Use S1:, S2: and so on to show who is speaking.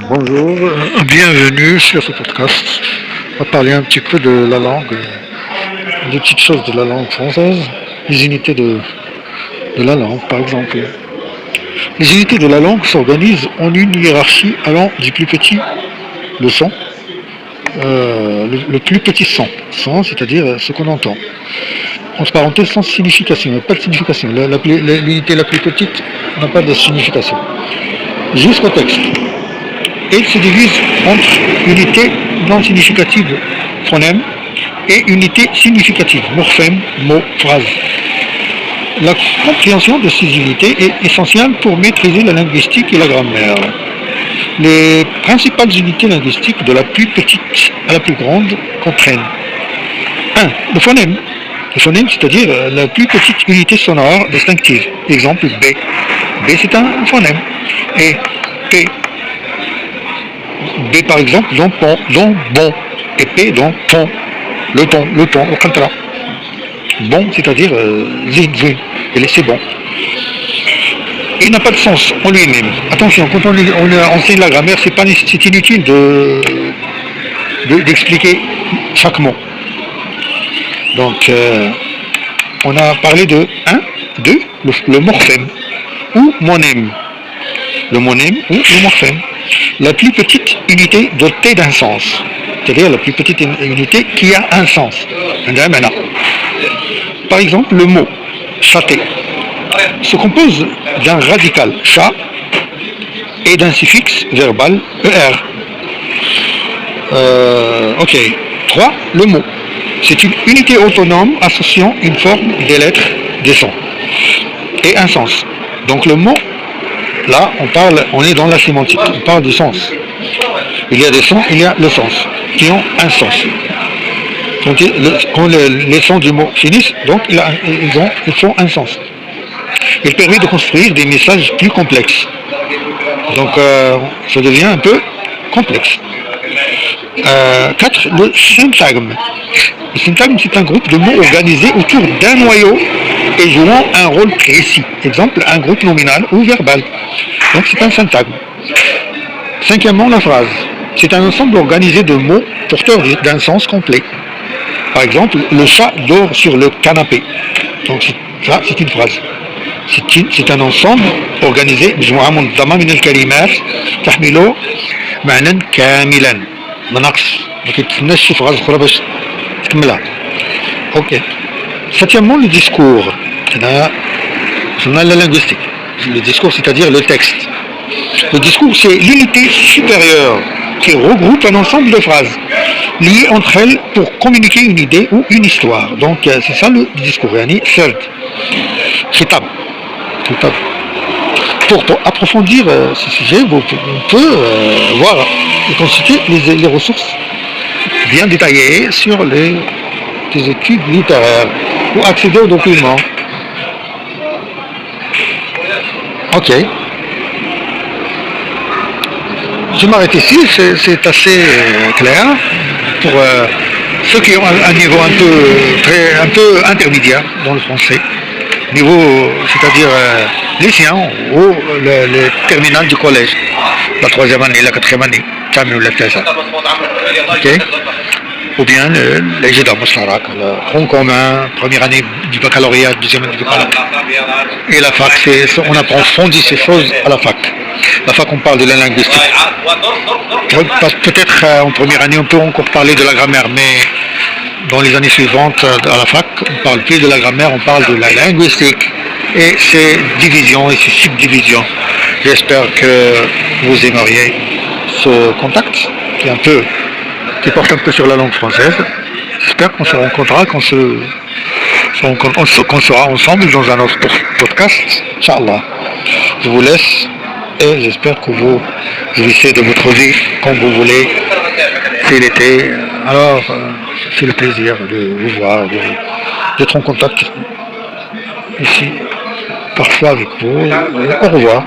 S1: Bonjour, bienvenue sur ce podcast. On va parler un petit peu de la langue, des petites choses de la langue française, les unités de la langue par exemple. Les unités de la langue s'organisent en une hiérarchie allant du plus petit, le son, le plus petit son, c'est-à-dire ce qu'on entend. Entre parenthèses, sans signification, il n'y a pas de signification. L'unité la plus petite n'a pas de signification. Jusqu'au texte. Et il se divise entre unité non significative, phonème, et unité significative, morphème, mot, phrase. La compréhension de ces unités est essentielle pour maîtriser la linguistique et la grammaire. Les principales unités linguistiques de la plus petite à la plus grande comprennent 1. Le phonème. Le phonème, c'est-à-dire la plus petite unité sonore distinctive. Exemple B. B, c'est un phonème. Et P. B par exemple, donc bon. Et P, donc ton. Le ton, au contraire. Bon, c'est-à-dire zin, c'est bon. Il n'a pas de sens en lui-même. Attention, quand on enseigne la grammaire, c'est inutile d'expliquer chaque mot. Donc, on a parlé de 1, 2, le morphème, ou monème. Le monème ou le morphème. La plus petite unité dotée d'un sens. C'est-à-dire la plus petite unité qui a un sens. Par exemple, le mot châter se compose d'un radical chat et d'un suffixe verbal er. Ok. 3. Le mot. C'est une unité autonome associant une forme, des lettres, des sons et un sens. Donc le mot, là, on est dans la sémantique, on parle du sens. Il y a des sons, il y a le sens, qui ont un sens. Quand les sons du mot finissent, donc ils font un sens. Il permet de construire des messages plus complexes. Donc ça devient un peu complexe. 4. Le syntagme. Le syntagme, c'est un groupe de mots organisés autour d'un noyau et jouant un rôle précis. Exemple, un groupe nominal ou verbal. Donc c'est un syntagme. 5e, la phrase. C'est un ensemble organisé de mots porteurs d'un sens complet. Par exemple, le chat dort sur le canapé. Donc ça, c'est une phrase. C'est un ensemble organisé بمجموعة منظمة من الكلمات تحمل معنى كاملا ما ناقص ما كيتسناش شي phrase أخرى باش تكملها. Ok. 7e, le discours. On a la linguistique. Le discours, c'est-à-dire le texte. Le discours, c'est l'unité supérieure qui regroupe un ensemble de phrases liées entre elles pour communiquer une idée ou une histoire. Donc c'est ça le discours. Yani third. Khitab. Pour approfondir ce sujet, on peut voir et consulter les ressources bien détaillées sur les études littéraires ou accéder aux documents. Ok. Je m'arrête ici, c'est assez clair pour ceux qui ont un niveau un peu intermédiaire dans le français. Niveau, c'est-à-dire lycéen ou le terminal du collège, la 3e année, la 4e année, ok. Ou bien les jeux d'Amostarak, le tronc commun, première année du baccalauréat, 2e année du baccalauréat. Et la fac, on approfondit ces choses à la fac. La fac, on parle de la linguistique. Peut-être en première année, on peut encore parler de la grammaire, mais dans les années suivantes, à la fac, on ne parle plus de la grammaire, on parle de la linguistique et ses divisions et ses subdivisions. J'espère que vous aimeriez ce contact qui porte un peu sur la langue française. J'espère qu'on se rencontrera, qu'on sera ensemble dans un autre podcast. Inch'Allah. Je vous laisse et j'espère que vous jouissez de votre vie comme vous voulez. C'est l'été, alors c'est le plaisir de vous voir, d'être en contact ici, parfois avec vous. Au revoir.